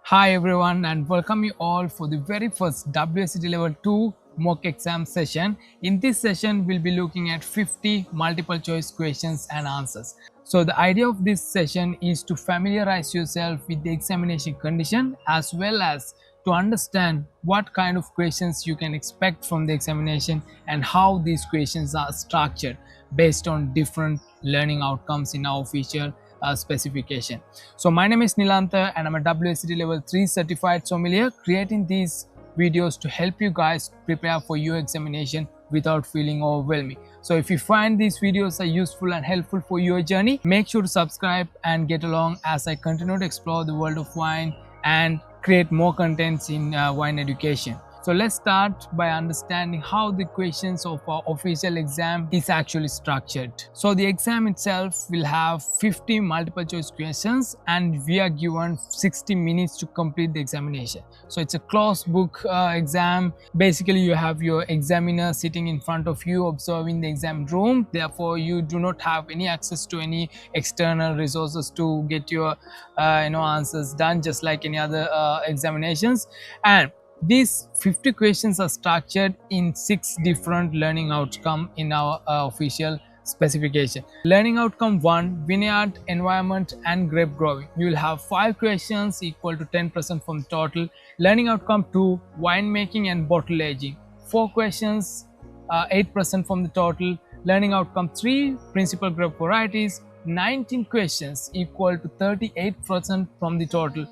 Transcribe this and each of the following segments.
Hi everyone and welcome you all for the very first WSET Level 2 mock exam session. In this session, we'll be looking at 50 multiple choice questions and answers. So the idea of this session is to familiarize yourself with the examination condition as well as to understand what kind of questions you can expect from the examination and how these questions are structured based on different learning outcomes in our official specification. So my name is Nilantha and I'm a WSET Level 3 certified sommelier, creating these videos to help you guys prepare for your examination without feeling overwhelming. So if you find these videos are useful and helpful for your journey, make sure to subscribe and get along as I continue to explore the world of wine and create more contents in wine education. So let's start by understanding how the questions of our official exam is actually structured. So the exam itself will have 50 multiple choice questions and we are given 60 minutes to complete the examination. So it's a closed book exam. Basically you have your examiner sitting in front of you observing the exam room. Therefore you do not have any access to any external resources to get your answers done, just like any other examinations. And these 50 questions are structured in 6 different learning outcomes in our official specification. Learning outcome 1, vineyard, environment and grape growing. You will have 5 questions equal to 10% from total. Learning outcome 2, winemaking and bottle aging. 4 questions, 8% from the total. Learning outcome 3, principal grape varieties. 19 questions equal to 38% from the total.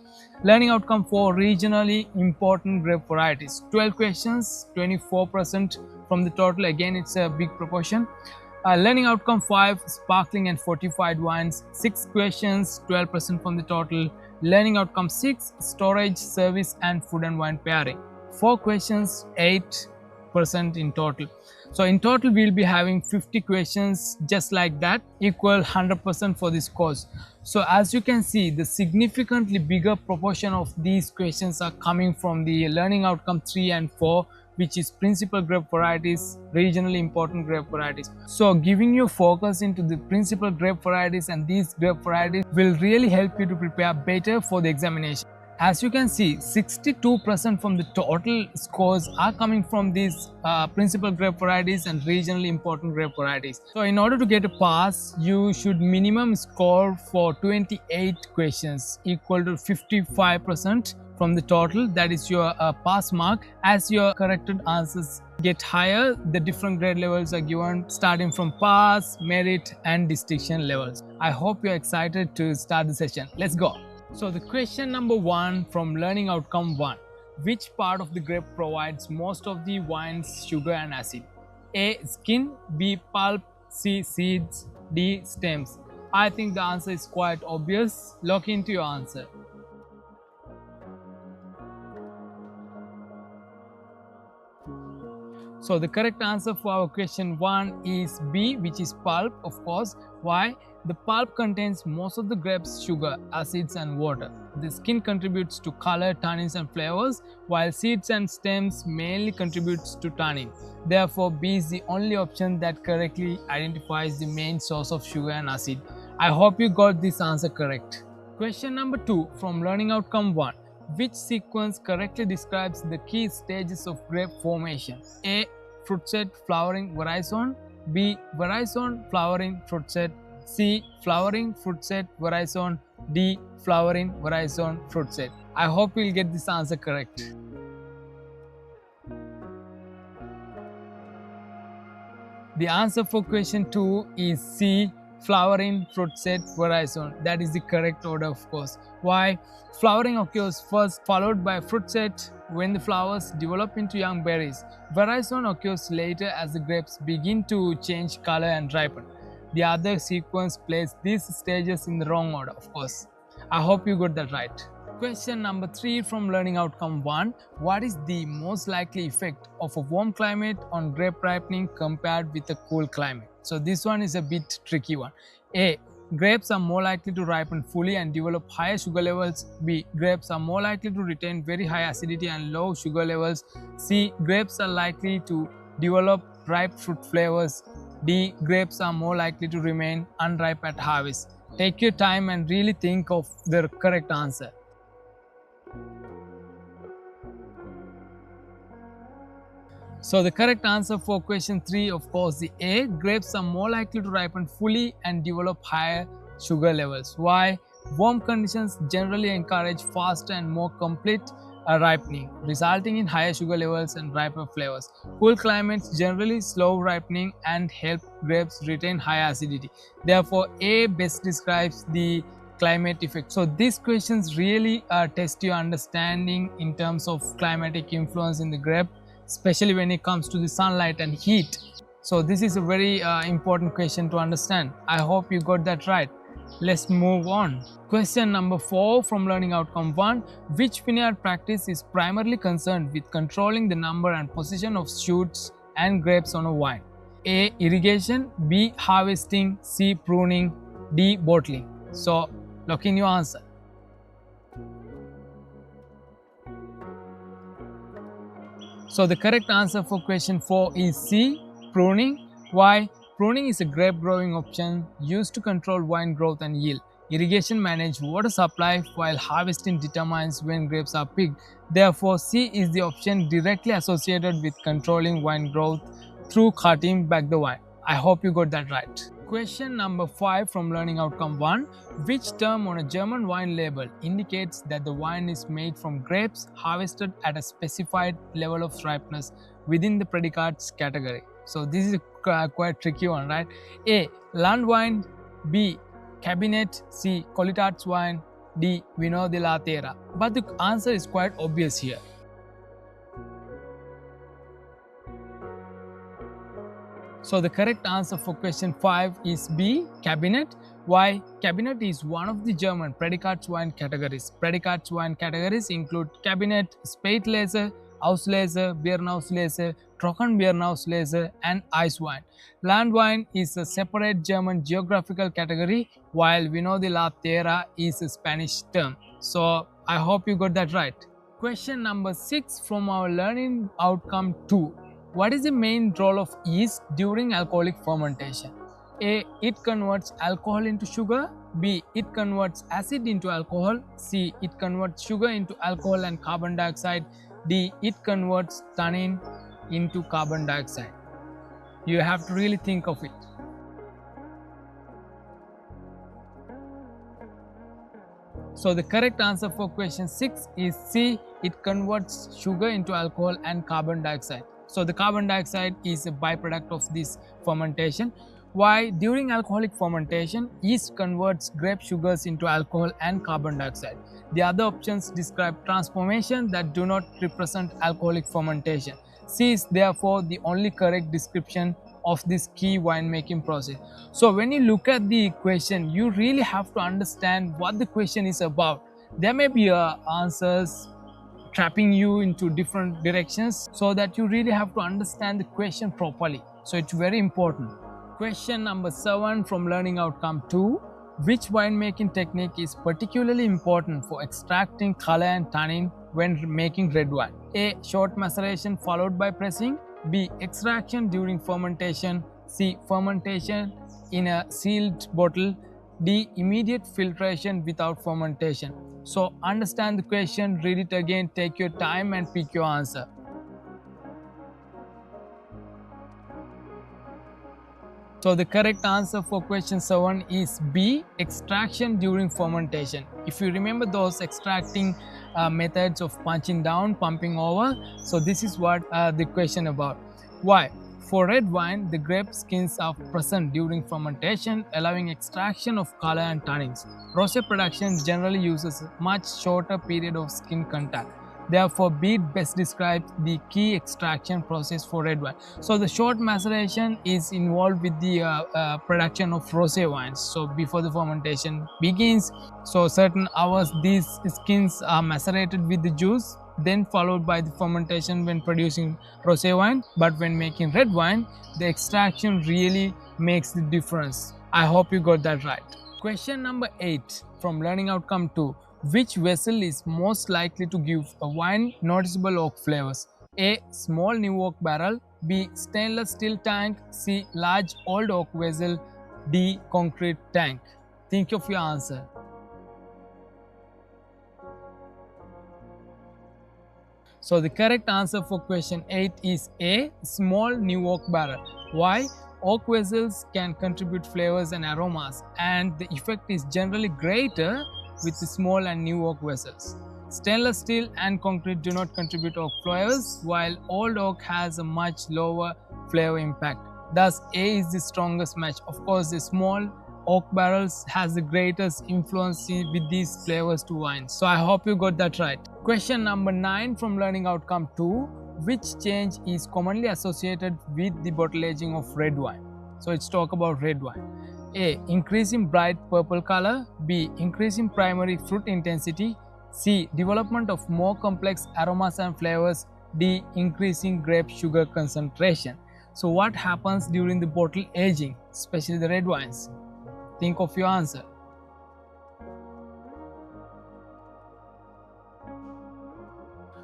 Learning outcome 4, regionally important grape varieties. 12 questions, 24% from the total. Again, it's a big proportion. Learning outcome 5, sparkling and fortified wines. 6 questions, 12% from the total. Learning outcome 6, storage, service and food and wine pairing. 4 questions, 8% in total. So in total we'll be having 50 questions just like that, equal 100% for this course. So as you can see, the significantly bigger proportion of these questions are coming from the learning outcome 3 and 4, which is principal grape varieties, regionally important grape varieties. So giving you focus into the principal grape varieties and these grape varieties will really help you to prepare better for the examination. As you can see, 62% from the total scores are coming from these principal grape varieties and regionally important grape varieties. So in order to get a pass, you should minimum score for 28 questions equal to 55% from the total. That is your pass mark. As your corrected answers get higher, the different grade levels are given starting from pass, merit and distinction levels. I hope you're excited to start the session. Let's go. So the question number 1 from learning outcome 1. Which part of the grape provides most of the wine's sugar and acid? A, skin, B, pulp, C, seeds, D, stems. I think the answer is quite obvious. Lock into your answer. So the correct answer for our question 1 is B, which is pulp, of course. Why? The pulp contains most of the grape's sugar, acids and water. The skin contributes to color, tannins and flavors, while seeds and stems mainly contributes to tannin. Therefore, B is the only option that correctly identifies the main source of sugar and acid. I hope you got this answer correct. Question number 2 from learning outcome 1. Which sequence correctly describes the key stages of grape formation? A, fruit set, flowering, veraison. B, veraison, flowering, fruit set. C, flowering, fruit set, veraison. D, flowering, veraison, fruit set. I hope you'll get this answer correct. The answer for question 2 is C, flowering, fruit set, veraison. That is the correct order, of course. Why? Flowering occurs first, followed by fruit set when the flowers develop into young berries. Veraison occurs later as the grapes begin to change color and ripen. The other sequence places these stages in the wrong order, of course. I hope you got that right. Question number 3 from learning outcome 1. What is the most likely effect of a warm climate on grape ripening compared with a cool climate? So this one is a bit tricky one. A, grapes are more likely to ripen fully and develop higher sugar levels. B, grapes are more likely to retain very high acidity and low sugar levels. C, grapes are likely to develop ripe fruit flavors. D, grapes are more likely to remain unripe at harvest. Take your time and really think of the correct answer. So the correct answer for question 3, of course, the A. Grapes are more likely to ripen fully and develop higher sugar levels. Why? Warm conditions generally encourage faster and more complete ripening, resulting in higher sugar levels and riper flavors. Cool climates generally slow ripening and help grapes retain high acidity. Therefore, A best describes the climate effect. So these questions really test your understanding in terms of climatic influence in the grape, especially when it comes to the sunlight and heat. So this is a very important question to understand. I hope you got that right. Let's move on. Question number 4 from learning outcome 1. Which vineyard practice is primarily concerned with controlling the number and position of shoots and grapes on a vine? A. Irrigation, B. Harvesting, C. Pruning, D. Bottling. So lock in your answer. So the correct answer for question 4 is C. Pruning. Why? Pruning is a grape growing option used to control vine growth and yield. Irrigation manages water supply while harvesting determines when grapes are picked. Therefore, C is the option directly associated with controlling vine growth through cutting back the vine. I hope you got that right. Question number 5 from learning outcome 1. Which term on a German wine label indicates that the wine is made from grapes harvested at a specified level of ripeness within the predicates category? So this is a quite tricky one, right? A. Landwein, B. Cabinet, C. Qualitats wine, D. Vino de la Terra. But the answer is quite obvious here. So the correct answer for question 5 is B. Cabinet. Why? Cabinet is one of the German predicates wine categories. Predicates wine categories include Cabinet, Spätlese, Auslese, Beerenauslese, Trockenbeerenauslese, and ice wine. Land wine is a separate German geographical category, while Vino de la Terra is a Spanish term. So I hope you got that right. Question number 6 from our learning outcome 2. What is the main role of yeast during alcoholic fermentation? A. It converts alcohol into sugar. B. It converts acid into alcohol. C. It converts sugar into alcohol and carbon dioxide. D. It converts tannin into carbon dioxide. You have to really think of it. So the correct answer for question 6 is C. It converts sugar into alcohol and carbon dioxide. So the carbon dioxide is a byproduct of this fermentation. Why? During alcoholic fermentation, yeast converts grape sugars into alcohol and carbon dioxide. The other options describe transformation that do not represent alcoholic fermentation. C is therefore the only correct description of this key winemaking process. So when you look at the question, you really have to understand what the question is about. There may be answers trapping you into different directions, so that you really have to understand the question properly. So it's very important. Question number 7 from learning outcome 2. Which winemaking technique is particularly important for extracting color and tannin when making red wine? A. Short maceration followed by pressing. B. Extraction during fermentation. C. Fermentation in a sealed bottle. D. Immediate filtration without fermentation. So understand the question, read it again, take your time and pick your answer. So the correct answer for question 7 is B. Extraction during fermentation. If you remember those extracting methods of punching down, pumping over, so this is what the question about. Why? For red wine, the grape skins are present during fermentation, allowing extraction of color and tannins. Rosé production generally uses a much shorter period of skin contact. Therefore, B best describes the key extraction process for red wine. So the short maceration is involved with the production of rosé wines. So before the fermentation begins, so certain hours these skins are macerated with the juice, then followed by the fermentation when producing rosé wine. But when making red wine, the extraction really makes the difference. I hope you got that right. Question number 8 from learning outcome 2. Which vessel is most likely to give a wine noticeable oak flavors? A. Small new oak barrel. B. Stainless steel tank. C. Large old oak vessel. D. Concrete tank. Think of your answer. So the correct answer for question 8 is A, small new oak barrel. Why? Oak vessels can contribute flavors and aromas, and the effect is generally greater with the small and new oak vessels. Stainless steel and concrete do not contribute oak flavors, while old oak has a much lower flavor impact. Thus, A is the strongest match. Of course, the small oak barrels has the greatest influence with these flavors to wine. So I hope you got that right. Question number 9 from learning outcome 2. Which change is commonly associated with the bottle aging of red wine? So let's talk about red wine. A. Increase in bright purple color. B. Increase in primary fruit intensity. C. Development of more complex aromas and flavors. D. Increasing grape sugar concentration. So what happens during the bottle aging, especially the red wines? Think of your answer.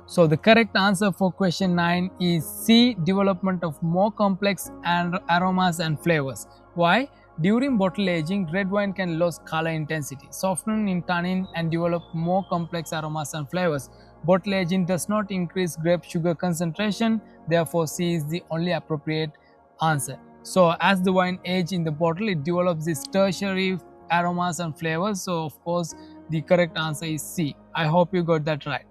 So the correct answer for question 9 is C, development of more complex and aromas and flavors. Why? During bottle aging, red wine can lose color intensity, soften in tannin and develop more complex aromas and flavors. Bottle aging does not increase grape sugar concentration, therefore C is the only appropriate answer. So as the wine ages in the bottle, it develops these tertiary aromas and flavors. So of course, the correct answer is C. I hope you got that right.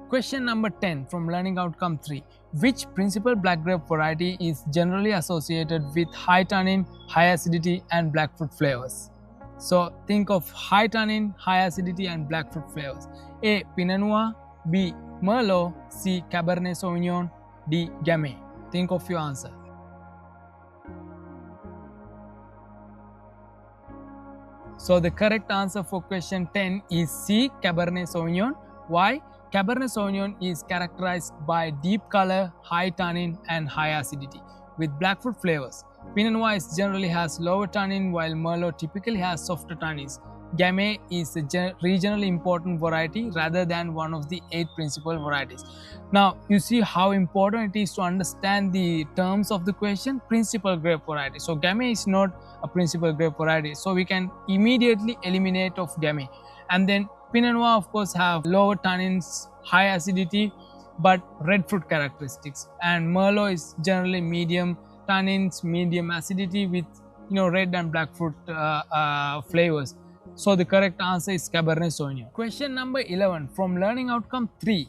Question number 10 from learning outcome 3. Which principal black grape variety is generally associated with high tannin, high acidity and black fruit flavors? So think of high tannin, high acidity and black fruit flavors. A. Pinot Noir. B. Merlot. C. Cabernet Sauvignon. D. Gamay. Think of your answer. So the correct answer for question 10 is C. Cabernet Sauvignon. Why? Cabernet Sauvignon is characterized by deep color, high tannin and high acidity with black fruit flavors. Pinot Noir generally has lower tannin while Merlot typically has softer tannins. Gamay is a regionally important variety rather than one of the 8 principal varieties. Now you see how important it is to understand the terms of the question, principal grape variety. So Gamay is not a principal grape variety, so we can immediately eliminate of Gamay. And then Pinot Noir of course have lower tannins, high acidity but red fruit characteristics, and Merlot is generally medium tannins, medium acidity with red and black fruit flavors. So the correct answer is Cabernet Sauvignon. Question number 11 from learning outcome 3.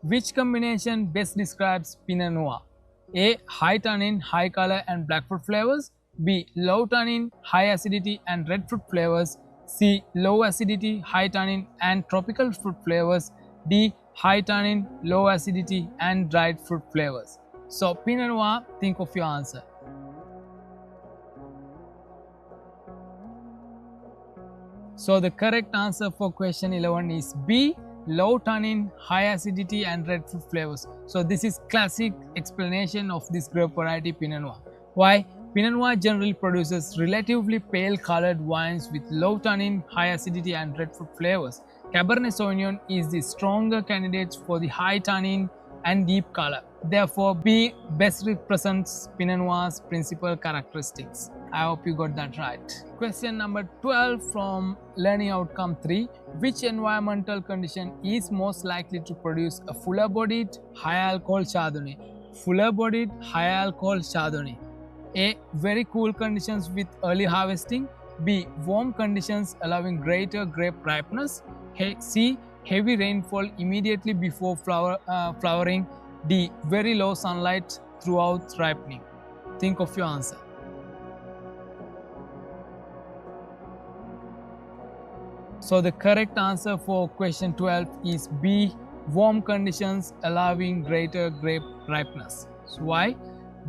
Which combination best describes Pinot Noir? A. High tannin, high color and black fruit flavors. B. Low tannin, high acidity and red fruit flavors. C. Low acidity, high tannin and tropical fruit flavors. D. High tannin, low acidity and dried fruit flavors. So Pinot Noir, think of your answer. So the correct answer for question 11 is B, low tannin, high acidity and red fruit flavors. So this is classic explanation of this grape variety Pinot Noir. Why? Pinot Noir generally produces relatively pale colored wines with low tannin, high acidity and red fruit flavors. Cabernet Sauvignon is the stronger candidate for the high tannin and deep color. Therefore, B best represents Pinot Noir's principal characteristics. I hope you got that right. Question number 12 from learning outcome 3. Which environmental condition is most likely to produce a fuller bodied, high alcohol Chardonnay? Fuller bodied, high alcohol Chardonnay. A. Very cool conditions with early harvesting. B. Warm conditions allowing greater grape ripeness. C. Heavy rainfall immediately before flowering. D. Very low sunlight throughout ripening. Think of your answer. So the correct answer for question 12 is B, warm conditions allowing greater grape ripeness. So why?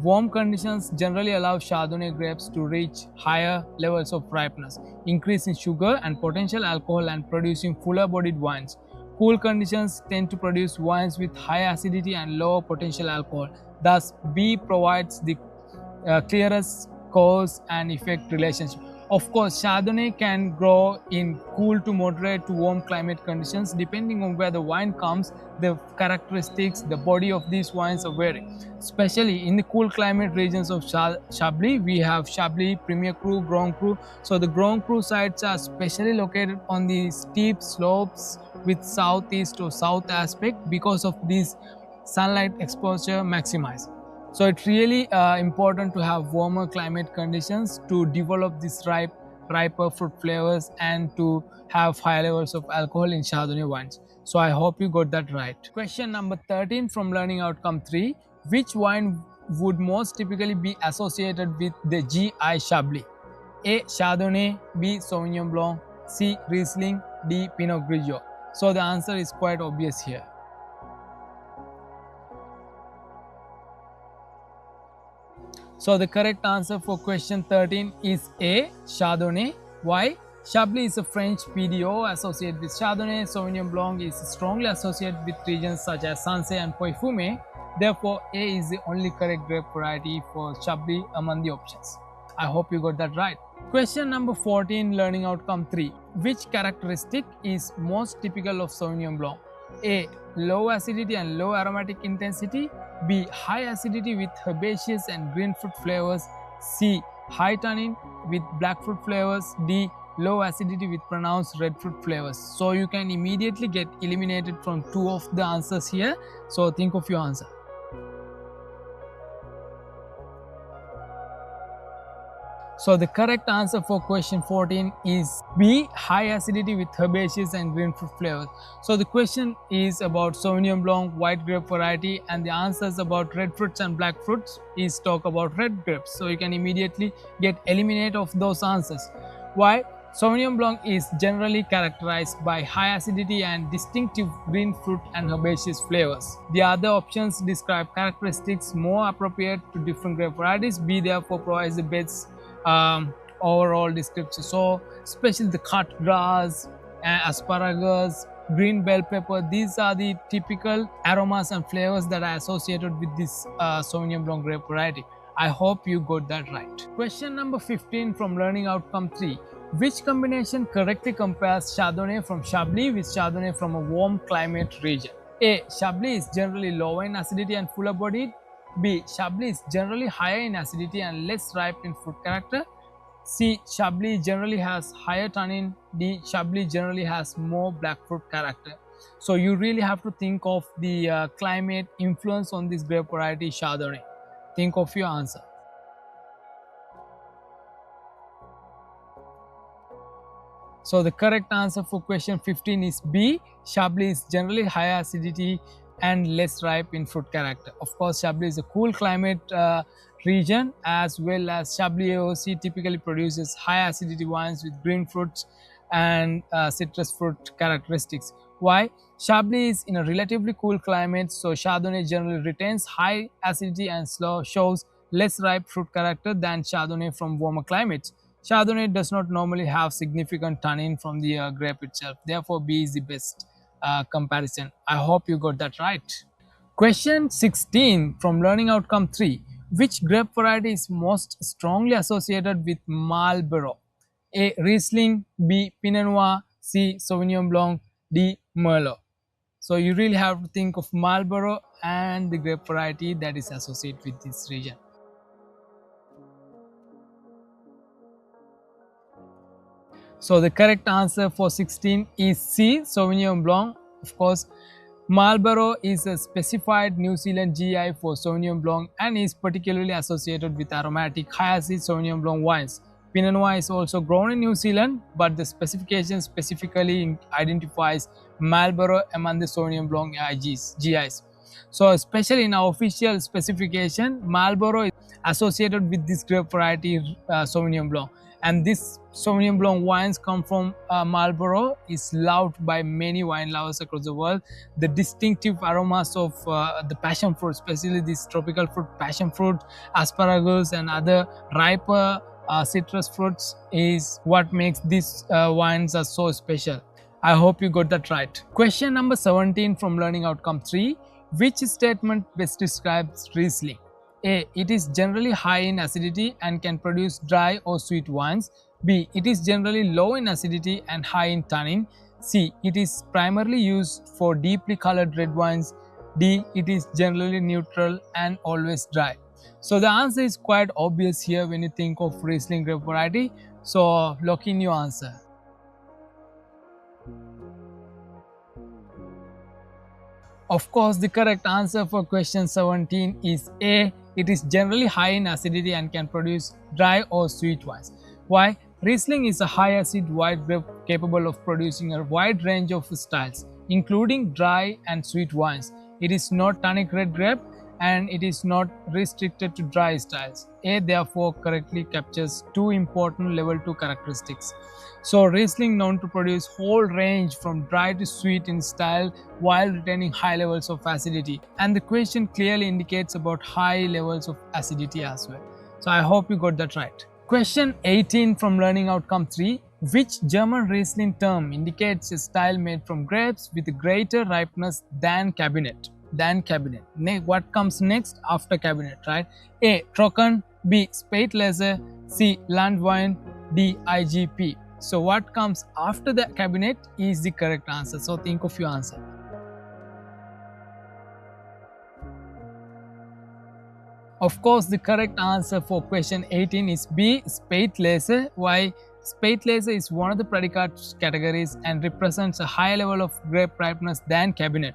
Warm conditions generally allow Chardonnay grapes to reach higher levels of ripeness, increase in sugar and potential alcohol and producing fuller bodied wines. Cool conditions tend to produce wines with high acidity and lower potential alcohol. Thus, B provides the clearest cause and effect relationship. Of course, Chardonnay can grow in cool to moderate to warm climate conditions. Depending on where the wine comes, the characteristics, the body of these wines are vary. Especially in the cool climate regions of Chablis, we have Chablis, Premier Cru, Grand Cru. So the Grand Cru sites are specially located on the steep slopes with southeast or south aspect. Because of these sunlight exposure maximize. So it's really important to have warmer climate conditions to develop these riper fruit flavors and to have high levels of alcohol in Chardonnay wines. So I hope you got that right. Question number 13 from learning outcome 3. Which wine would most typically be associated with the GI Chablis? A. Chardonnay, B. Sauvignon Blanc, C. Riesling, D. Pinot Grigio. So the answer is quite obvious here. So the correct answer for question 13 is A. Chardonnay. Why? Chablis is a French PDO associated with Chardonnay. Sauvignon Blanc is strongly associated with regions such as Sancerre and Pouilly-Fumé. Therefore, A is the only correct grape variety for Chablis among the options. I hope you got that right. Question number 14, learning outcome 3. Which characteristic is most typical of Sauvignon Blanc? A. Low acidity and low aromatic intensity. B. High acidity with herbaceous and green fruit flavors. C. High tannin with black fruit flavors. D. Low acidity with pronounced red fruit flavors. So you can immediately get eliminated from two of the answers here. So think of your answer. So the correct answer for question 14 is B. High acidity with herbaceous and green fruit flavors. So the question is about Sauvignon Blanc white grape variety, and the answers about red fruits and black fruits is talk about red grapes. So you can immediately get eliminated of those answers. Why? Sauvignon Blanc is generally characterized by high acidity and distinctive green fruit and herbaceous flavors. The other options describe characteristics more appropriate to different grape varieties. B therefore provides the best overall description. So especially the cut grass, asparagus, green bell pepper, these are the typical aromas and flavors that are associated with this Sauvignon Blanc grape variety. I hope you got that right. Question number 15 from learning outcome 3. Which combination correctly compares Chardonnay from Chablis with Chardonnay from a warm climate region? A. Chablis is generally lower in acidity and fuller bodied. B. Chablis is generally higher in acidity and less ripe in fruit character. C. Chablis generally has higher tannin. D. Chablis generally has more black fruit character. So you really have to think of the climate influence on this grape variety Chardonnay. Think of your answer. So the correct answer for question 15 is B. Chablis is generally higher acidity and less ripe in fruit character. Of course, Chablis is a cool climate region, as well as Chablis AOC typically produces high acidity wines with green fruits and citrus fruit characteristics. Why? Chablis is in a relatively cool climate, so Chardonnay generally retains high acidity and shows less ripe fruit character than Chardonnay from warmer climates. Chardonnay does not normally have significant tannin from the grape itself. Therefore, B is the best comparison. I hope you got that right. Question 16 from learning outcome 3. Which grape variety is most strongly associated with Marlborough? A. Riesling, B. Pinot Noir, C. Sauvignon Blanc, D. Merlot. So you really have to think of Marlborough and the grape variety that is associated with this region. So the correct answer for 16 is C. Sauvignon Blanc. Of course, Marlborough is a specified New Zealand GI for Sauvignon Blanc and is particularly associated with aromatic high acid Sauvignon Blanc wines. Pinot Noir is also grown in New Zealand, but the specification specifically identifies Marlborough among the Sauvignon Blanc GIs. So especially in our official specification, Marlborough is associated with this grape variety Sauvignon Blanc, and this Sauvignon Blanc wines come from Marlborough is loved by many wine lovers across the world. The distinctive aromas of the passion fruit, especially this tropical fruit, passion fruit, asparagus and other riper citrus fruits is what makes these wines are so special. I hope you got that right. Question number 17 from learning outcome 3. Which statement best describes Riesling? A. It is generally high in acidity and can produce dry or sweet wines. B. It is generally low in acidity and high in tannin. C. It is primarily used for deeply colored red wines. D. It is generally neutral and always dry. So the answer is quite obvious here when you think of Riesling grape variety. So lock in your answer. Of course, the correct answer for question 17 is A. It is generally high in acidity and can produce dry or sweet wines. Why? Riesling is a high acid white grape capable of producing a wide range of styles, including dry and sweet wines. It is not tannic red grape and it is not restricted to dry styles. A therefore correctly captures two important level 2 characteristics. So Riesling known to produce whole range from dry to sweet in style while retaining high levels of acidity. And the question clearly indicates about high levels of acidity as well. So I hope you got that right. Question 18 from Learning Outcome 3. Which German Riesling term indicates a style made from grapes with greater ripeness than Cabernet? What comes next after Cabernet, right? A. Trocken. B. Spätlese. C. Landwein. D. IGP. So what comes after the Cabernet is the correct answer. So think of your answer. Of course, the correct answer for question 18 is B. Spätlese. Why? Spätlese is one of the predicate categories and represents a higher level of grape ripeness than Cabernet.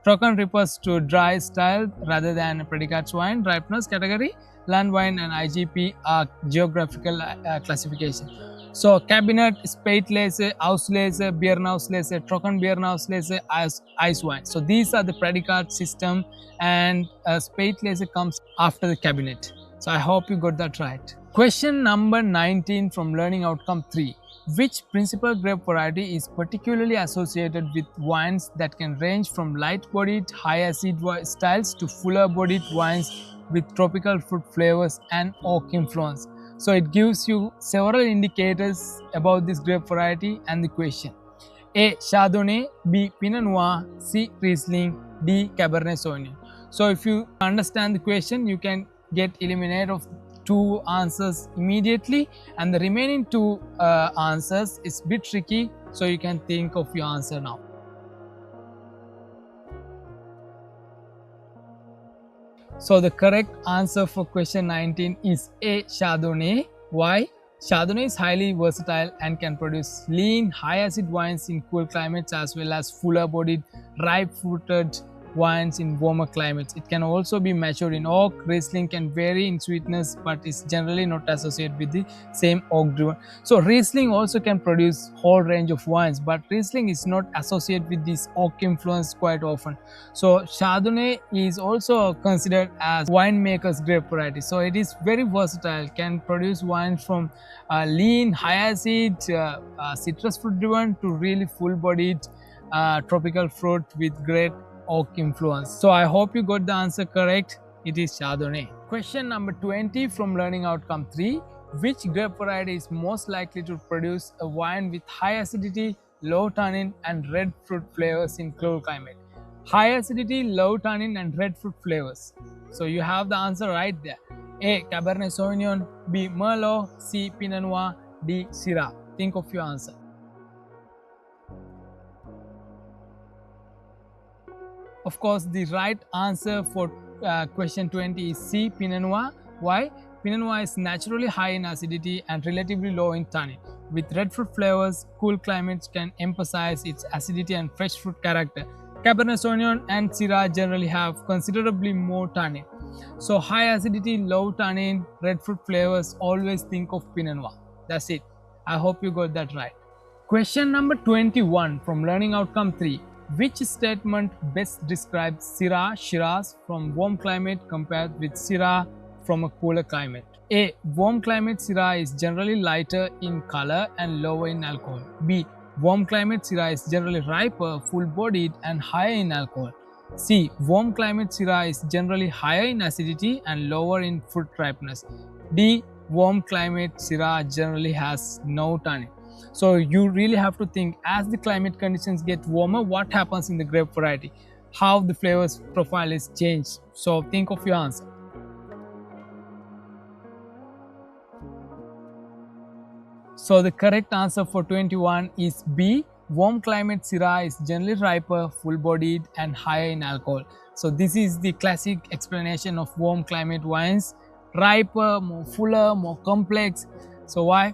Trocken refers to dry style rather than a predicate wine ripeness category. Landwein and IGP are geographical classification. So Cabernet, Spätlese, Auslese, Bierauslese, Trocken Bierauslese, ice wine. So these are the predicate system, and Spätlese comes after the Cabernet. So I hope you got that right. Question number 19 from Learning Outcome 3. Which principal grape variety is particularly associated with wines that can range from light-bodied, high-acid styles to fuller-bodied wines with tropical fruit flavors and oak influence? So it gives you several indicators about this grape variety and the question. A. Chardonnay. B. Pinot Noir. C. Riesling. D. Cabernet Sauvignon. So if you understand the question, you can get eliminated of two answers immediately, and the remaining two answers is a bit tricky, so you can think of your answer now. So the correct answer for question 19 is A. Chardonnay. Why? Chardonnay is highly versatile and can produce lean, high-acid wines in cool climates as well as fuller-bodied, ripe-fruited wines in warmer climates. It can also be matured in oak. Riesling can vary in sweetness but is generally not associated with the same oak driven. So Riesling also can produce whole range of wines, but Riesling is not associated with this oak influence quite often. So Chardonnay is also considered as winemaker's grape variety. So it is very versatile, can produce wines from lean, high acid, citrus fruit driven to really full bodied tropical fruit with great oak influence. So I hope you got the answer correct. It is Chardonnay. Question number 20 from Learning Outcome 3. Which grape variety is most likely to produce a wine with high acidity, low tannin and red fruit flavors in cold climate? High acidity, low tannin and red fruit flavors. So you have the answer right there. A. Cabernet Sauvignon. B. Merlot. C. Pinot Noir. D. Syrah. Think of your answer. Of course, the right answer for question 20 is C. Pinot Noir. Why? Pinot Noir is naturally high in acidity and relatively low in tannin. With red fruit flavors, cool climates can emphasize its acidity and fresh fruit character. Cabernet Sauvignon and Syrah generally have considerably more tannin. So high acidity, low tannin, red fruit flavors, always think of Pinot Noir. That's it. I hope you got that right. Question number 21 from Learning Outcome 3. Which statement best describes Syrah Shiraz from warm climate compared with Syrah from a cooler climate? A. Warm climate Syrah is generally lighter in color and lower in alcohol. B. Warm climate Syrah is generally riper, full-bodied and higher in alcohol. C. Warm climate Syrah is generally higher in acidity and lower in fruit ripeness. D. Warm climate Syrah generally has no tannin. So you really have to think, as the climate conditions get warmer, what happens in the grape variety, how the flavors profile is changed. So think of your answer. So the correct answer for 21 is B. Warm climate Syrah is generally riper, full-bodied and higher in alcohol. So this is the classic explanation of warm climate wines. Riper, more fuller, more complex. So why?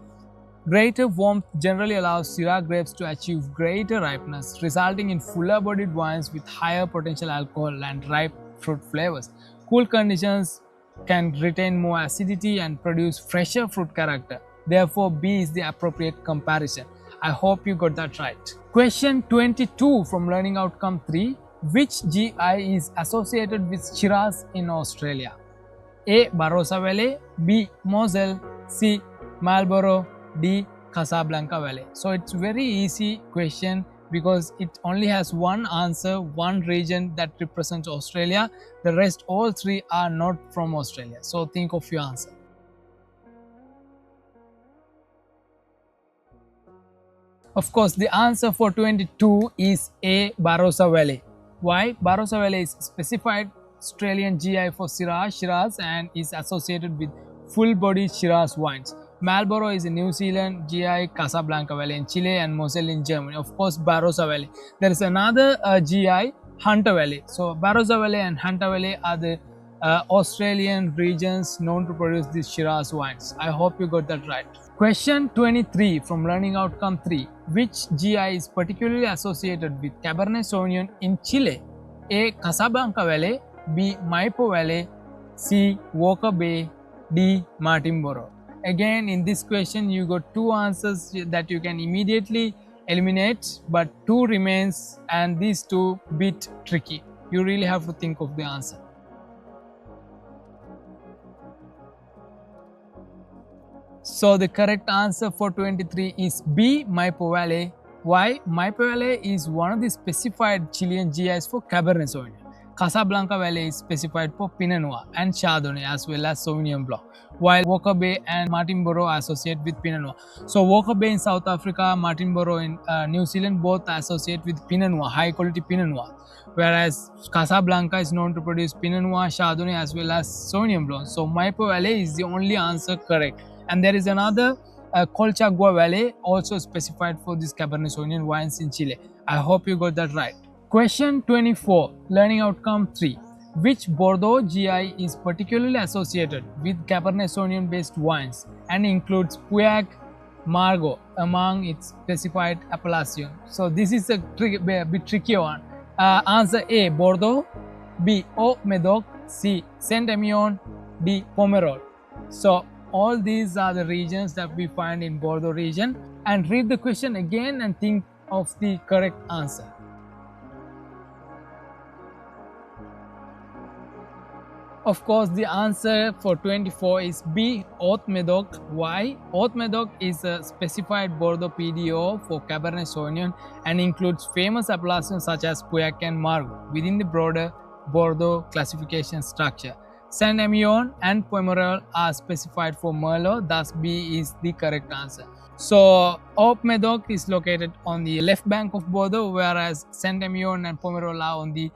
Greater warmth generally allows Syrah grapes to achieve greater ripeness, resulting in fuller bodied wines with higher potential alcohol and ripe fruit flavors. Cool conditions can retain more acidity and produce fresher fruit character. Therefore, B is the appropriate comparison. I hope you got that right. Question 22 from Learning Outcome 3. Which GI is associated with Shiraz in Australia? A. Barossa Valley, B. Moselle, C. Marlborough, D. Casablanca Valley. So it's very easy question because it only has one answer, one region that represents Australia. The rest, all three, are not from Australia. So think of your answer. Of course, the answer for 22 is A. Barossa Valley. Why? Barossa Valley is specified Australian GI for Shiraz and is associated with full-bodied Shiraz wines. Marlborough is in New Zealand, GI Casablanca Valley in Chile, and Moselle in Germany. Of course, Barossa Valley. There is another GI, Hunter Valley. So Barossa Valley and Hunter Valley are the Australian regions known to produce these Shiraz wines. I hope you got that right. Question 23 from Learning Outcome 3. Which GI is particularly associated with Cabernet Sauvignon in Chile? A. Casablanca Valley, B. Maipo Valley, C. Walker Bay, D. Martinborough. Again, in this question, you got two answers that you can immediately eliminate, but two remains, and these two bit tricky. You really have to think of the answer. So the correct answer for 23 is B. Maipo Valley. Why? Maipo Valley is one of the specified Chilean GIs for Cabernet Sauvignon. Casablanca Valley is specified for Pinot Noir and Chardonnay as well as Sauvignon Blanc, while Walker Bay and Martinborough are associated with Pinot Noir. So Walker Bay in South Africa, Martinborough in New Zealand, both are associated with Pinot Noir, high quality Pinot Noir, whereas Casablanca is known to produce Pinot Noir, Chardonnay as well as Sauvignon Blanc. So Maipo Valley is the only answer correct. And there is another Colchagua Valley also specified for these Cabernet Sauvignon wines in Chile. I hope you got that right. Question 24, Learning Outcome 3. Which Bordeaux GI is particularly associated with Cabernet Sauvignon based wines and includes Pauillac, Margaux among its specified appellations? So this is a bit tricky one. Answer A. Bordeaux, B. Haut-Médoc, C. Saint-Emilion, D. Pomerol. So all these are the regions that we find in Bordeaux region. And read the question again and think of the correct answer. Of course, the answer for 24 is B. Haut-Médoc. Why? Haut-Médoc is a specified Bordeaux PDO for Cabernet Sauvignon and includes famous appellations such as Pauillac and Margaux within the broader Bordeaux classification structure. Saint-Emilion and Pomerol are specified for Merlot, thus B is the correct answer. So Haut-Médoc is located on the left bank of Bordeaux, whereas Saint-Emilion and Pomerol are on the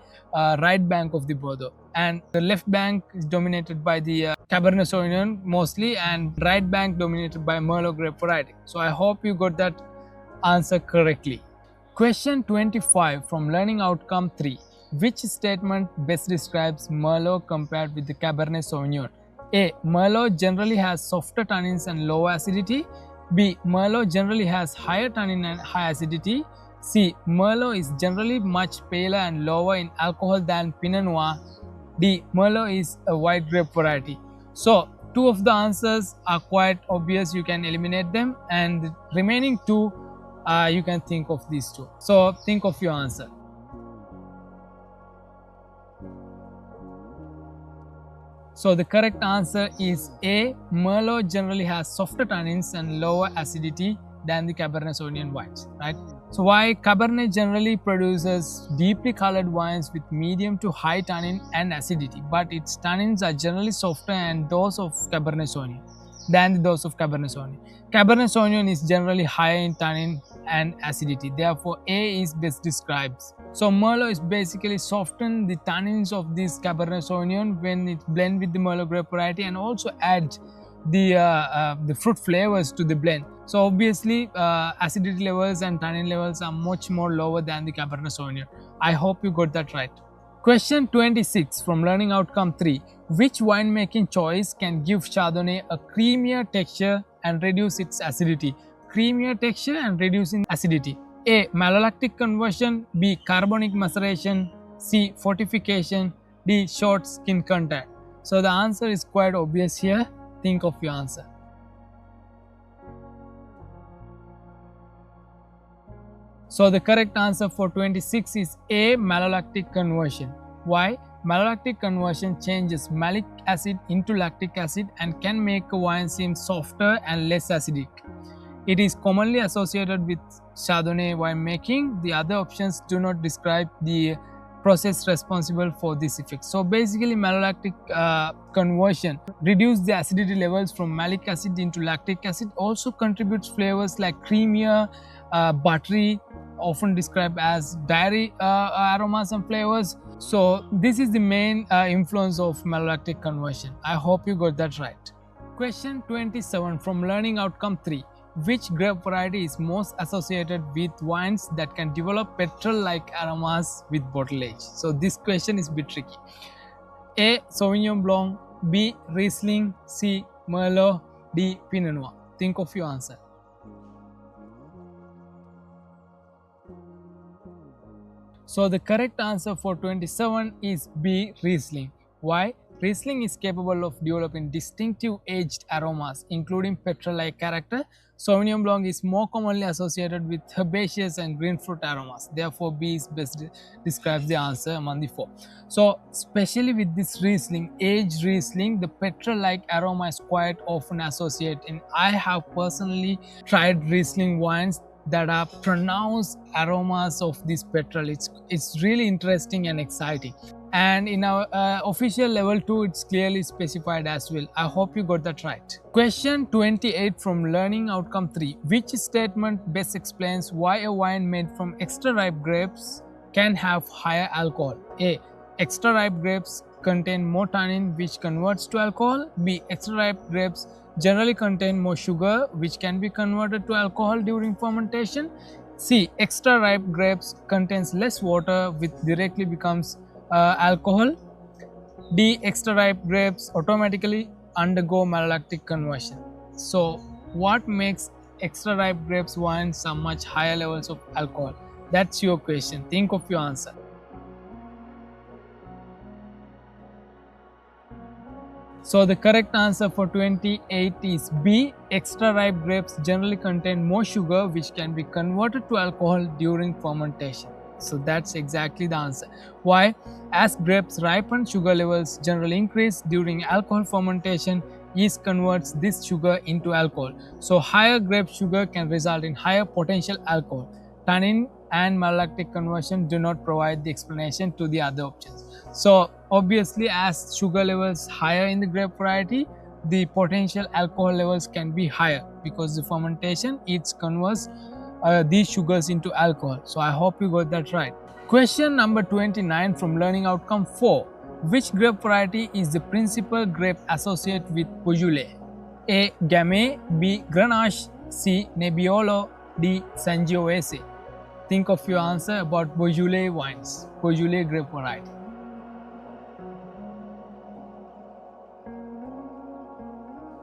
right bank of the Bordeaux. And the left bank is dominated by the Cabernet Sauvignon mostly, and right bank dominated by Merlot grape variety. So I hope you got that answer correctly. Question 25 from Learning Outcome 3. Which statement best describes Merlot compared with the Cabernet Sauvignon? A. Merlot generally has softer tannins and lower acidity. B. Merlot generally has higher tannin and high acidity. C. Merlot is generally much paler and lower in alcohol than Pinot Noir. D. Merlot is a white grape variety. So two of the answers are quite obvious, you can eliminate them, and the remaining two you can think of these two. So think of your answer. So the correct answer is A. Merlot generally has softer tannins and lower acidity than the Cabernet Sauvignon wines, right? So why Cabernet generally produces deeply colored wines with medium to high tannin and acidity, but its tannins are generally softer and those of Cabernet Sauvignon than those of Cabernet Sauvignon. Cabernet Sauvignon is generally higher in tannin and acidity. Therefore, A is best described. So Merlot is basically soften the tannins of this Cabernet Sauvignon when it blend with the Merlot grape variety, and also add the fruit flavors to the blend. So obviously acidity levels and tannin levels are much more lower than the Cabernet Sauvignon. I hope you got that right. Question 26 from Learning Outcome 3. Which winemaking choice can give Chardonnay a creamier texture and reduce its acidity? creamier texture and reducing acidity. A. Malolactic conversion. B. Carbonic maceration. C. Fortification. D. Short skin contact. So the answer is quite obvious here. Think of your answer. So the correct answer for 26 is A. Malolactic conversion. Why? Malolactic conversion changes malic acid into lactic acid and can make a wine seem softer and less acidic. It is commonly associated with Chardonnay winemaking. The other options do not describe the process responsible for this effect. So basically, malolactic conversion reduces the acidity levels from malic acid into lactic acid. Also contributes flavors like creamier, buttery, often described as dairy aromas and flavors. So this is the main influence of malolactic conversion. I hope you got that right. Question 27 from Learning Outcome 3. Which grape variety is most associated with wines that can develop petrol-like aromas with bottle age? So this question is a bit tricky. A. Sauvignon Blanc. B. Riesling. C. Merlot. D. Pinot Noir. Think of your answer. So the correct answer for 27 is B. Riesling. Why? Riesling is capable of developing distinctive aged aromas, including petrol-like character. Sauvignon Blanc is more commonly associated with herbaceous and green fruit aromas. Therefore, B is best describes the answer among the four. So, especially with this Riesling, aged Riesling, the petrol-like aroma is quite often associated. And I have personally tried Riesling wines that are pronounced aromas of this petrol. It's really interesting and exciting. And in our official level 2, it's clearly specified as well. I hope you got that right. Question 28 from Learning Outcome 3. Which statement best explains why a wine made from extra ripe grapes can have higher alcohol? A. Extra ripe grapes contain more tannin, which converts to alcohol. B. Extra ripe grapes generally contain more sugar, which can be converted to alcohol during fermentation. C. Extra ripe grapes contains less water, which directly becomes alcohol. D. Extra ripe grapes automatically undergo malolactic conversion. So what makes extra ripe grapes wine some much higher levels of alcohol? That's your question. Think of your answer. So the correct answer for 28 is B. Extra ripe grapes generally contain more sugar, which can be converted to alcohol during fermentation. So that's exactly the answer. Why? As grapes ripen, sugar levels generally increase during alcohol fermentation. Yeast converts this sugar into alcohol. So higher grape sugar can result in higher potential alcohol. Tannin and malolactic conversion do not provide the explanation to the other options. So obviously, as sugar levels higher in the grape variety, the potential alcohol levels can be higher because the fermentation converts these sugars into alcohol. So I hope you got that right. Question number 29 from Learning Outcome 4. Which grape variety is the principal grape associated with Beaujolais? A. Gamay. B. Grenache. C. Nebbiolo. D. Sangiovese. Think of your answer about Beaujolais wines, Beaujolais grape variety.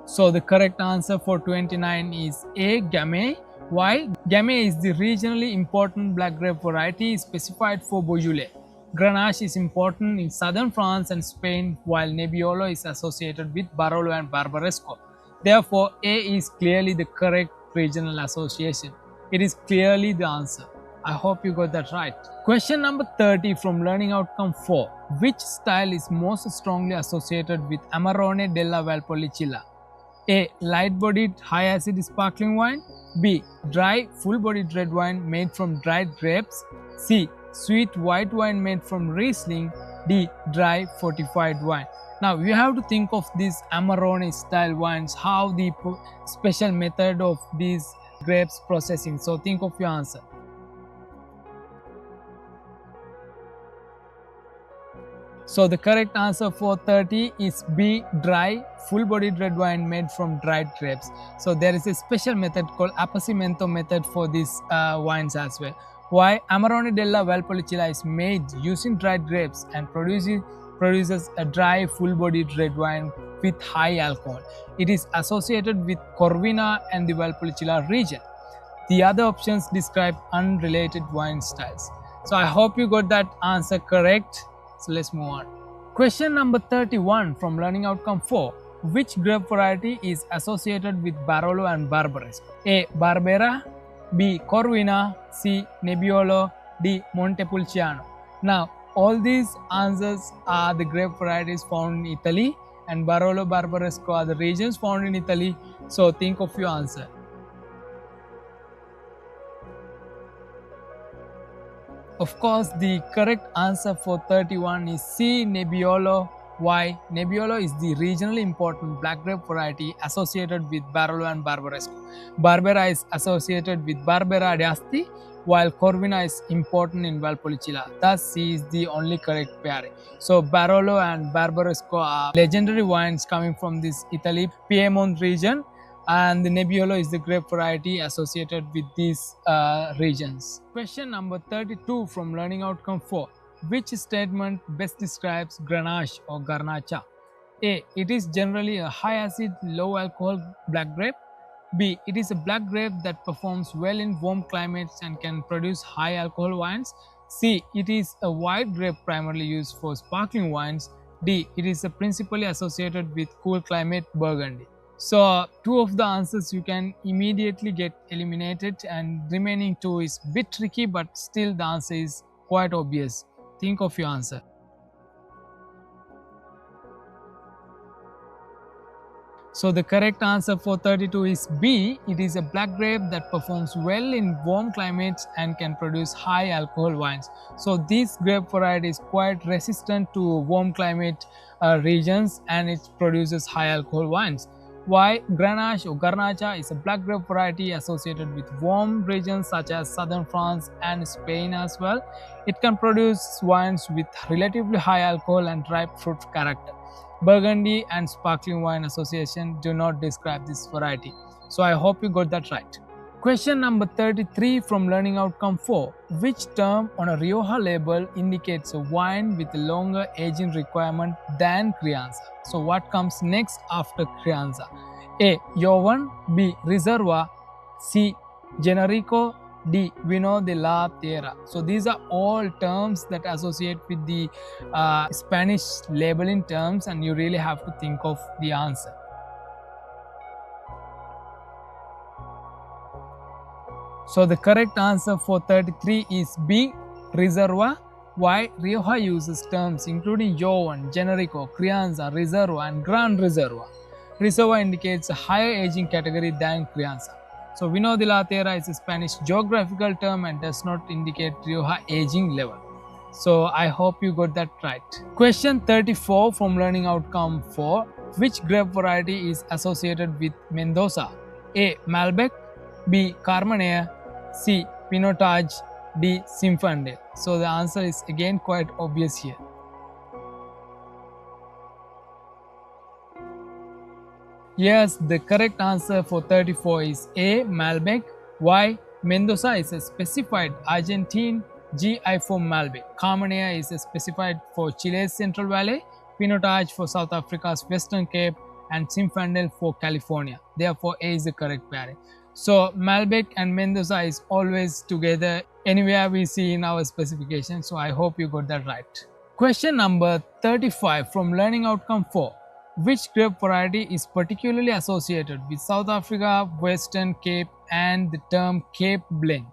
So the correct answer for 29 is A. Gamay. Why? Gamay is the regionally important black grape variety specified for Beaujolais. Grenache is important in southern France and Spain, while Nebbiolo is associated with Barolo and Barbaresco. Therefore, A is clearly the correct regional association. It is clearly the answer. I hope you got that right. Question number 30 from Learning Outcome 4. Which style is most strongly associated with Amarone della Valpolicella? A. Light-bodied, high-acid sparkling wine. B. Dry, full-bodied red wine made from dried grapes. C. Sweet white wine made from Riesling. D. Dry, fortified wine. Now, you have to think of these Amarone style wines, how the special method of these grapes processing. So, think of your answer. So the correct answer for 30 is B. Dry, full-bodied red wine made from dried grapes. So there is a special method called appassimento method for these wines as well. Why? Amarone della Valpolicella is made using dried grapes and produces a dry, full-bodied red wine with high alcohol. It is associated with Corvina and the Valpolicella region. The other options describe unrelated wine styles. So I hope you got that answer correct. So let's move on. Question number 31 from Learning Outcome 4. Which grape variety is associated with Barolo and Barbaresco? A. Barbera, B. Corvina, C. Nebbiolo, D. Montepulciano. Now, all these answers are the grape varieties found in Italy, and Barolo, Barbaresco are the regions found in Italy. So think of your answer. Of course, the correct answer for 31 is C. Nebbiolo. Why? Nebbiolo is the regionally important black grape variety associated with Barolo and Barbaresco. Barbera is associated with Barbera d'Asti, while Corvina is important in Valpolicella. Thus, C is the only correct pairing. So, Barolo and Barbaresco are legendary wines coming from this Italy, Piedmont region, and the Nebbiolo is the grape variety associated with these regions. Question number 32 from Learning Outcome 4. Which statement best describes Grenache or Garnacha? A. It is generally a high acid, low alcohol black grape. B. It is a black grape that performs well in warm climates and can produce high alcohol wines. C. It is a white grape primarily used for sparkling wines. D. It is principally associated with cool climate Burgundy. So two of the answers you can immediately get eliminated, and remaining two is a bit tricky, but still the answer is quite obvious. Think of your answer. So the correct answer for 32 is B. It is a black grape that performs well in warm climates and can produce high alcohol wines. So this grape variety is quite resistant to warm climate regions, and it produces high alcohol wines. Why? Grenache or Garnacha is a black grape variety associated with warm regions such as southern France and Spain as well. It can produce wines with relatively high alcohol and ripe fruit character. Burgundy and Sparkling Wine Association do not describe this variety. So I hope you got that right. Question number 33 from Learning Outcome 4. Which term on a Rioja label indicates a wine with a longer aging requirement than Crianza? So what comes next after Crianza? A. Joven, B. Reserva, C. Generico, D. Vino de la Tierra. So these are all terms that associate with the Spanish labeling terms, and you really have to think of the answer. So the correct answer for 33 is B. Reserva. Why? Rioja uses terms including Joven, Generico, Crianza, Reserva, and Gran Reserva. Reserva indicates a higher aging category than Crianza. So Vino de la Tierra is a Spanish geographical term and does not indicate Rioja aging level. So I hope you got that right. Question 34 from Learning Outcome 4. Which grape variety is associated with Mendoza? A. Malbec, B. Carmenere, C. Pinotage, D. Zinfandel. So the answer is again quite obvious here. Yes, the correct answer for 34 is A. Malbec. Why? Mendoza is a specified Argentine GI for Malbec. Carmenere is a specified for Chile's Central Valley, Pinotage for South Africa's Western Cape, and Zinfandel for California. Therefore, A is the correct pairing. So Malbec and Mendoza is always together anywhere we see in our specification. So I hope you got that right. Question number 35 from Learning Outcome 4. Which grape variety is particularly associated with South Africa, Western Cape, and the term Cape Blend?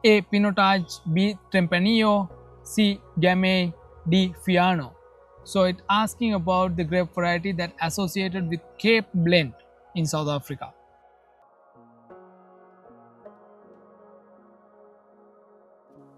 A. Pinotage, B. Tempranillo, C. Gamay, D. Fiano. So it's asking about the grape variety that associated with Cape Blend in South Africa.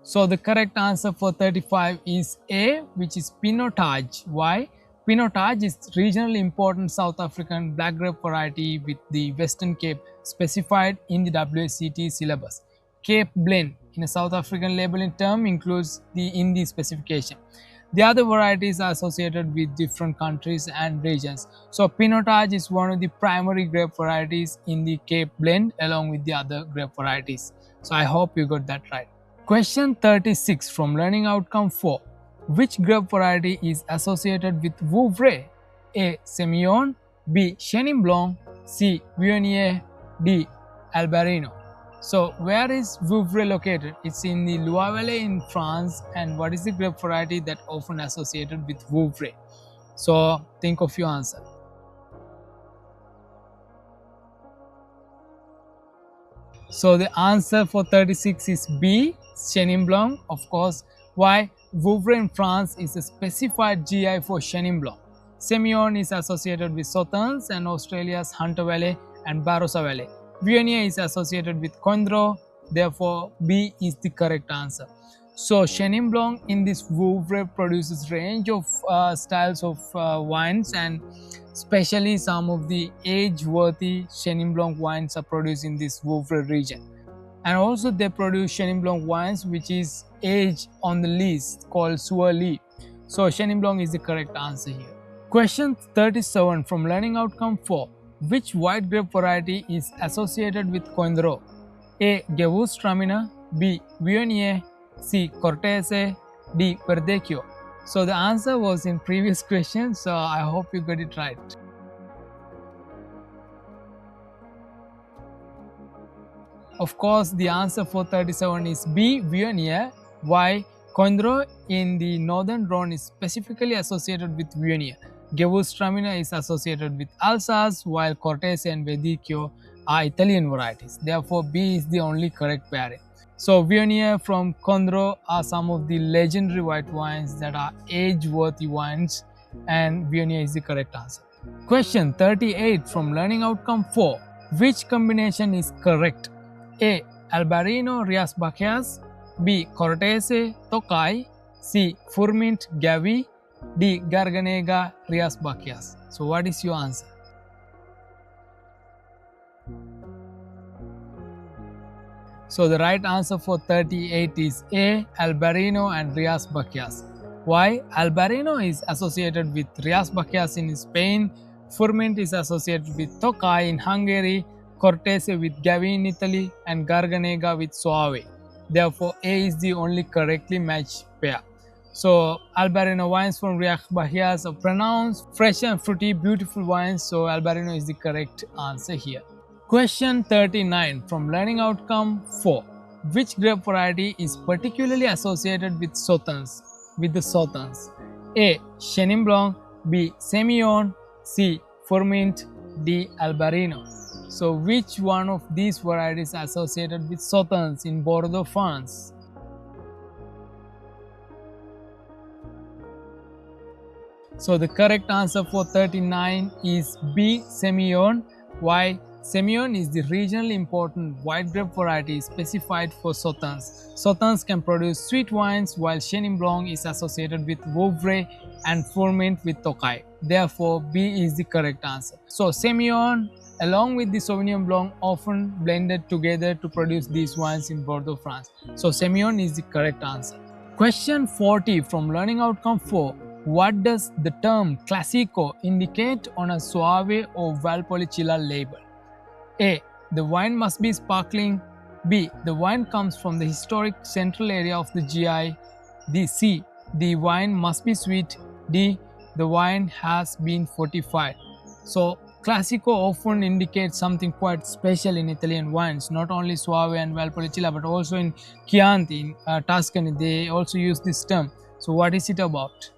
So the correct answer for 35 is A, which is Pinotage. Why? Pinotage is regionally important South African black grape variety with the Western Cape specified in the WSET syllabus. Cape Blend in a South African labeling term includes in the specification. The other varieties are associated with different countries and regions. So Pinotage is one of the primary grape varieties in the Cape Blend along with the other grape varieties. So I hope you got that right. Question 36 from Learning Outcome 4. Which grape variety is associated with Vouvray? A. Semillon, B. Chenin Blanc, C. Viognier, D. Albarino. So where is Vouvray located? It's in the Loire Valley in France. And what is the grape variety that often associated with Vouvray? So think of your answer. So the answer for 36 is B, Chenin Blanc. Of course, why? Vouvray in France is a specified GI for Chenin Blanc. Semillon is associated with Sauternes and Australia's Hunter Valley and Barossa Valley. Viognier is associated with Coindreau. Therefore, B is the correct answer. So Chenin Blanc in this Vouvray produces range of styles of wines, and especially some of the age-worthy Chenin Blanc wines are produced in this Vouvray region. And also they produce Chenin Blanc wines which is aged on the lees called Sour-Lie. So Chenin Blanc is the correct answer here. Question 37 from Learning Outcome 4. Which white grape variety is associated with Coindreau? A. Gewürztraminer, B. Viognier, C. Cortese, D. Verdecchio. So the answer was in previous question, so I hope you got it right. Of course, the answer for 37 is B. Viognier. Why? Coindreau in the northern Rhone is specifically associated with Viognier. Gewürztraminer is associated with Alsace, while Cortese and Verdicchio are Italian varieties. Therefore, B is the only correct pairing. So Viognier from Coindreau are some of the legendary white wines that are age-worthy wines, and Viognier is the correct answer. Question 38 from Learning Outcome 4. Which combination is correct? A. Albarino Rias Bacchus, B. Cortese Tokai, C. Furmint Gavi, D. Garganega Rias Bacchus. So what is your answer? So the right answer for 38 is A. Albarino and Rias Bacchus. Why? Albarino is associated with Rias Bacchus in Spain, Furmint is associated with Tokai in Hungary, Cortese with Gavi in Italy, and Garganega with Soave. Therefore, A is the only correctly matched pair. So Albarino wines from Rias Bacchus are pronounced fresh and fruity, beautiful wines. So Albarino is the correct answer here. Question 39 from Learning Outcome 4. Which grape variety is particularly associated with Sauternes? A. Chenin Blanc, B. Semillon, C. Furmint, D. Albarino. So which one of these varieties are associated with Sauternes in Bordeaux, France? So the correct answer for 39 is B. Semillon. Why? Semillon is the regionally important white grape variety specified for Sauternes. Sauternes can produce sweet wines, while Chenin Blanc is associated with Vouvray and Furmint with Tokai. Therefore, B is the correct answer. So Semillon along with the Sauvignon Blanc often blended together to produce these wines in Bordeaux, France. So Semillon is the correct answer. Question 40 from Learning Outcome 4. What does the term Classico indicate on a Soave or Valpolicella label? A. The wine must be sparkling. B. The wine comes from the historic central area of the GI. C. The wine must be sweet. D. The wine has been fortified. So Classico often indicates something quite special in Italian wines, not only Soave and Valpolicella, but also in Chianti, in Tuscany, they also use this term. So what is it about?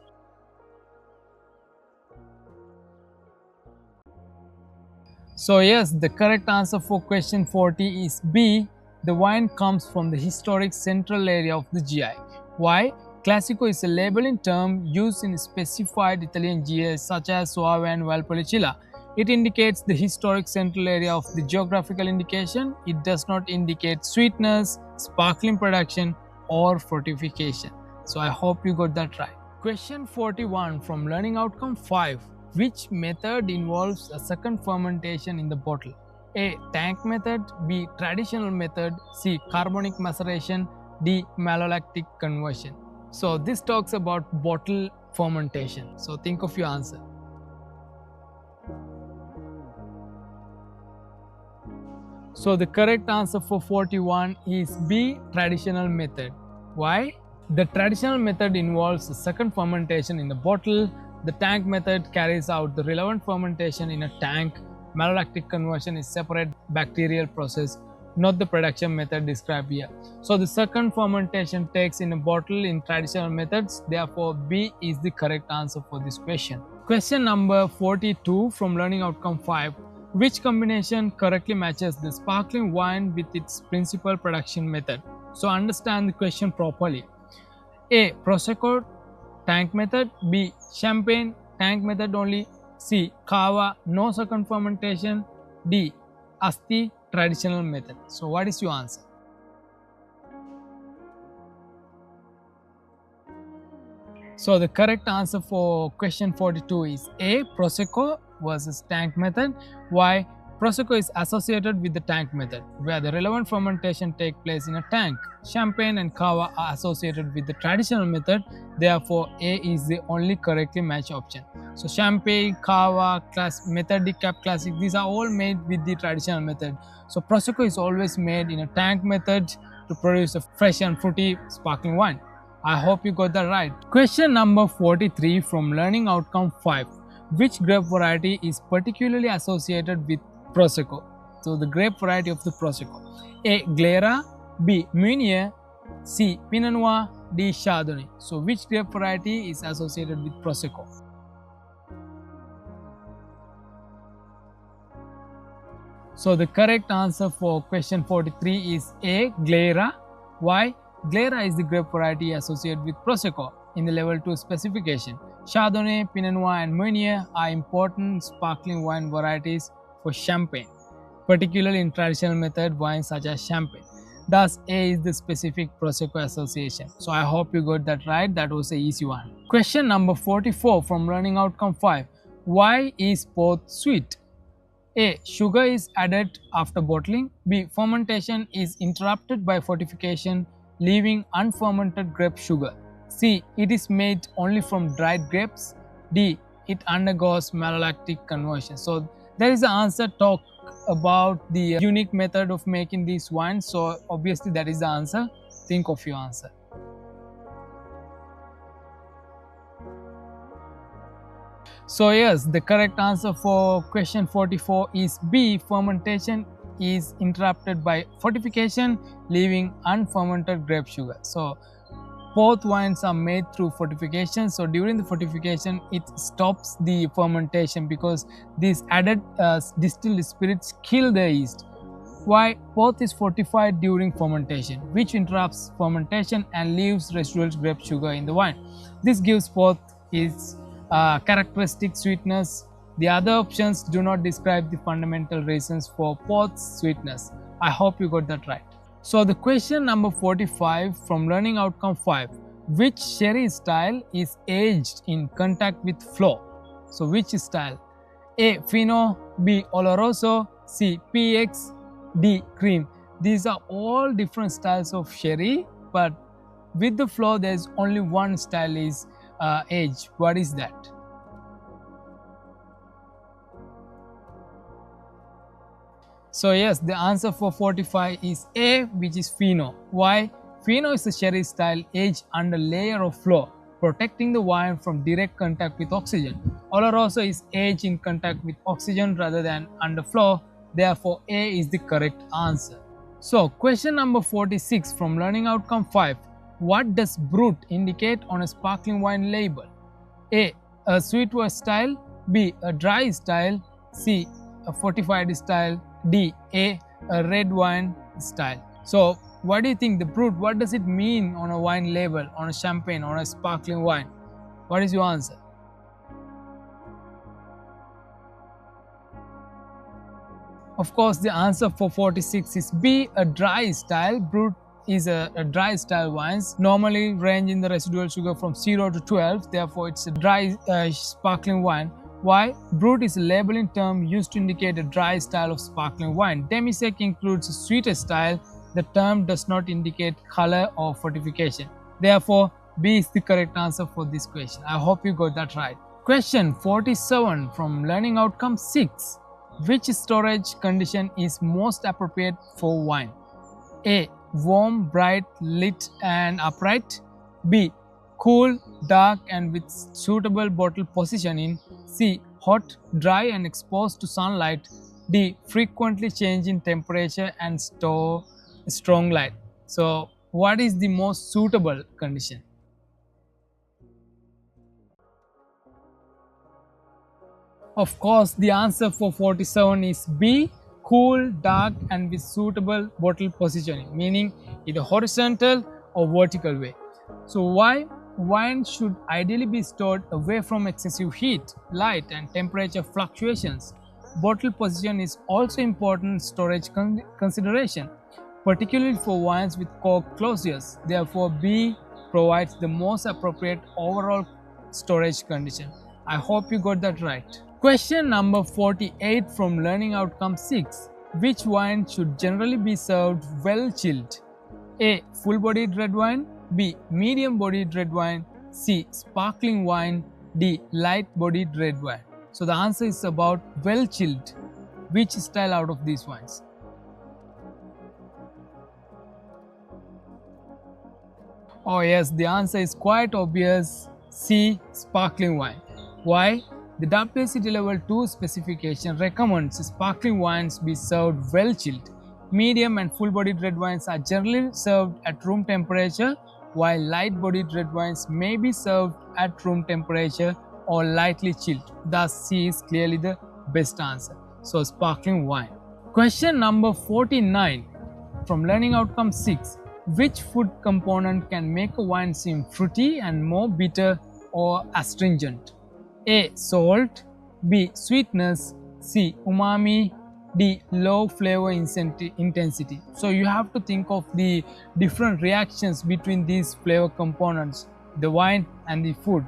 So yes, the correct answer for question 40 is B. The wine comes from the historic central area of the GI. Why? Classico is a labeling term used in specified Italian GIs such as Soave and Valpolicella. It indicates the historic central area of the geographical indication. It does not indicate sweetness, sparkling production, or fortification. So I hope you got that right. Question 41 from Learning Outcome 5. Which method involves a second fermentation in the bottle? A. Tank method, B. Traditional method, C. Carbonic maceration, D. Malolactic conversion. So this talks about bottle fermentation. So think of your answer. So the correct answer for 41 is B. Traditional method. Why? The traditional method involves a second fermentation in the bottle. The tank method carries out the relevant fermentation in a tank. Malolactic conversion is separate bacterial process not the production method described here. So the second fermentation takes in a bottle in traditional methods. Therefore, B is the correct answer for this question. Question number 42 from Learning Outcome 5. Which combination correctly matches the sparkling wine with its principal production method? So understand the question properly. A. Prosecco tank method. B. Champagne tank method only. C. Cava no second fermentation. D. Asti traditional method. So what is your answer? So the correct answer for question 42 is A. Prosecco versus tank method. Why? Prosecco is associated with the tank method, where the relevant fermentation takes place in a tank. Champagne and Cava are associated with the traditional method. Therefore, A is the only correctly matched option. So Champagne, Cava, Method Decaf Classic, these are all made with the traditional method. So Prosecco is always made in a tank method to produce a fresh and fruity sparkling wine. I hope you got that right. Question number 43 from Learning Outcome 5. Which grape variety is particularly associated with Prosecco? So the grape variety of the Prosecco. A. Glera. B. Meunier. C. Pinot Noir. D. Chardonnay. So which grape variety is associated with Prosecco? So the correct answer for question 43 is A. Glera. Why? Glera is the grape variety associated with Prosecco in the level 2 specification. Chardonnay, Pinot Noir and Meunier are important sparkling wine varieties for Champagne, particularly in traditional method wines such as Champagne. Thus, A is the specific Prosecco association. So I hope you got that right. That was an easy one. Question number 44 from Learning Outcome 5. Why is both sweet? A. Sugar is added after bottling. B. Fermentation is interrupted by fortification, leaving unfermented grape sugar. C. It is made only from dried grapes. D. It undergoes malolactic conversion. So there is the answer talk about the unique method of making these wines. So obviously that is the answer. Think of your answer. So yes, the correct answer for question 44 is B. Fermentation is interrupted by fortification, leaving unfermented grape sugar. So both wines are made through fortification. So during the fortification, it stops the fermentation because these added distilled spirits kill the yeast. Why? Both is fortified during fermentation, which interrupts fermentation and leaves residual grape sugar in the wine. This gives both its characteristic sweetness. The other options do not describe the fundamental reasons for both sweetness. I hope you got that right. So the question number 45 from Learning Outcome 5. Which sherry style is aged in contact with flow? So which style? A. Fino. B. Oloroso. C. PX. D. Cream. These are all different styles of sherry, but with the flow there is only one style is aged. What is that? So yes, the answer for 45 is A, which is Fino. Why? Fino is a sherry style aged under layer of flow, protecting the wine from direct contact with oxygen. Oloroso is aged in contact with oxygen rather than under flow. Therefore, A is the correct answer. So question number 46 from Learning Outcome 5. What does brut indicate on a sparkling wine label? A. A sweet style. B. A dry style. C. A fortified style. D. A red wine style. So what do you think the brut, what does it mean on a wine label, on a champagne, on a sparkling wine? What is your answer? Of course, the answer for 46 is B, a dry style. Brut is a dry style wines, normally range in the residual sugar from 0 to 12. Therefore, it's a dry sparkling wine. Why? Brut is a labeling term used to indicate a dry style of sparkling wine. Demi-sec includes a sweeter style. The term does not indicate color or fortification. Therefore, B is the correct answer for this question. I hope you got that right. Question 47 from Learning Outcome 6. Which storage condition is most appropriate for wine? A. Warm, bright, lit and upright. B. Cool, dark and with suitable bottle positioning. C. Hot, dry and exposed to sunlight. D. Frequently change in temperature and store strong light. So, what is the most suitable condition? Of course, the answer for 47 is B. Cool, dark, and with suitable bottle positioning, meaning either horizontal or vertical way. So, why? Wine should ideally be stored away from excessive heat, light, and temperature fluctuations. Bottle position is also important storage consideration, particularly for wines with cork closures. Therefore, B provides the most appropriate overall storage condition. I hope you got that right. Question number 48 from Learning Outcome 6. Which wine should generally be served well chilled? A. Full bodied red wine. B. Medium bodied red wine. C. Sparkling wine. D. Light bodied red wine. So the answer is about well chilled. Which style out of these wines? Oh, yes, the answer is quite obvious. C. Sparkling wine. Why? The WSET Level 2 specification recommends sparkling wines be served well chilled. Medium and full bodied red wines are generally served at room temperature, while light bodied red wines may be served at room temperature or lightly chilled. Thus, C is clearly the best answer. So, sparkling wine. Question number 49 from Learning Outcome 6. Which food component can make a wine seem fruity and more bitter or astringent? A. Salt. B. Sweetness. C. Umami. D. Low flavor intensity. So you have to think of the different reactions between these flavor components, the wine and the food.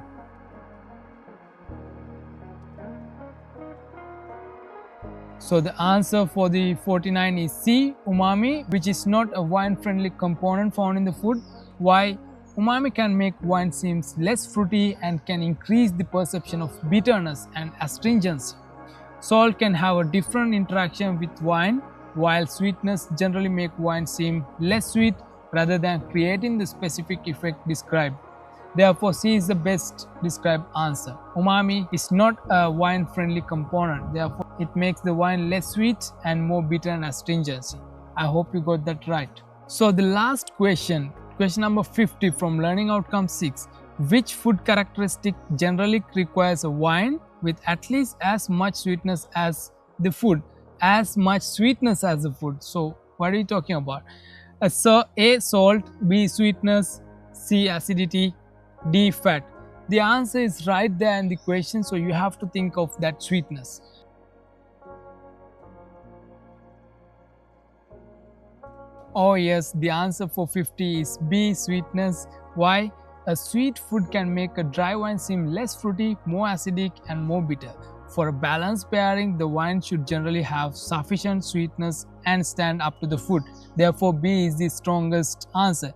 So the answer for the 49 is C, umami, which is not a wine-friendly component found in the food. Why? Umami can make wine seem less fruity and can increase the perception of bitterness and astringency. Salt can have a different interaction with wine, while sweetness generally make wine seem less sweet rather than creating the specific effect described. Therefore, C is the best described answer. Umami is not a wine-friendly component. Therefore, it makes the wine less sweet and more bitter and astringency. I hope you got that right. So the last question, question number 50 from Learning Outcome 6. Which food characteristic generally requires a wine with at least as much sweetness as the food? As much sweetness as the food. So what are you talking about? So A. Salt. B. Sweetness. C. Acidity. D. Fat. The answer is right there in the question, so you have to think of that sweetness. Oh yes, the answer for 50 is B. Sweetness. Why? A sweet food can make a dry wine seem less fruity, more acidic and more bitter. For a balanced pairing, the wine should generally have sufficient sweetness and stand up to the food. Therefore, B is the strongest answer.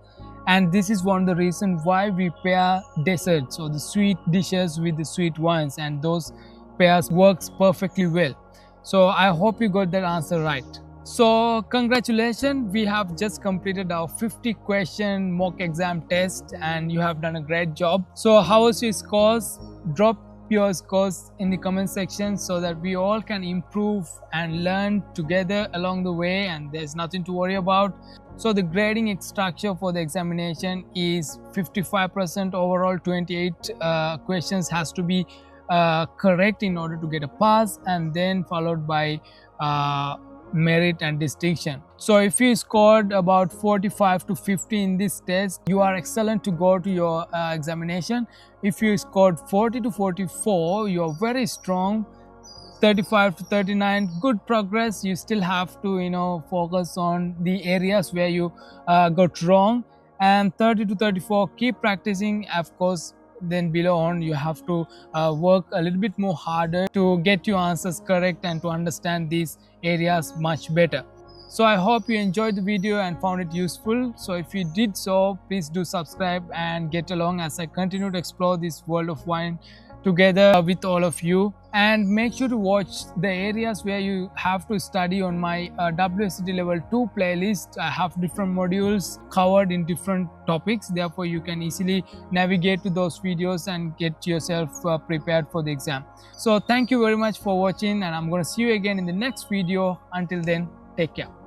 And this is one of the reasons why we pair desserts or the sweet dishes with the sweet wines, and those pairs works perfectly well. So I hope you got that answer right. So congratulations, we have just completed our 50 question mock exam test and you have done a great job. So how was your scores? Drop your scores in the comment section so that we all can improve and learn together along the way, and there's nothing to worry about. So the grading structure for the examination is 55% overall, 28 questions has to be correct in order to get a pass, and then followed by merit and distinction. So if you scored about 45 to 50 in this test, you are excellent to go to your examination. If you scored 40 to 44, you are very strong. 35 to 39, good progress. You still have to focus on the areas where you got wrong. And 30 to 34, keep practicing. Of course, then below on you have to work a little bit more harder to get your answers correct and to understand these areas much better. So I hope you enjoyed the video and found it useful. So if you did so, please do subscribe and get along as I continue to explore this world of wine together with all of you. And make sure to watch the areas where you have to study on my WSET Level 2 playlist. I have different modules covered in different topics, therefore you can easily navigate to those videos and get yourself prepared for the exam. So thank you very much for watching, and I'm going to see you again in the next video. Until then, take care.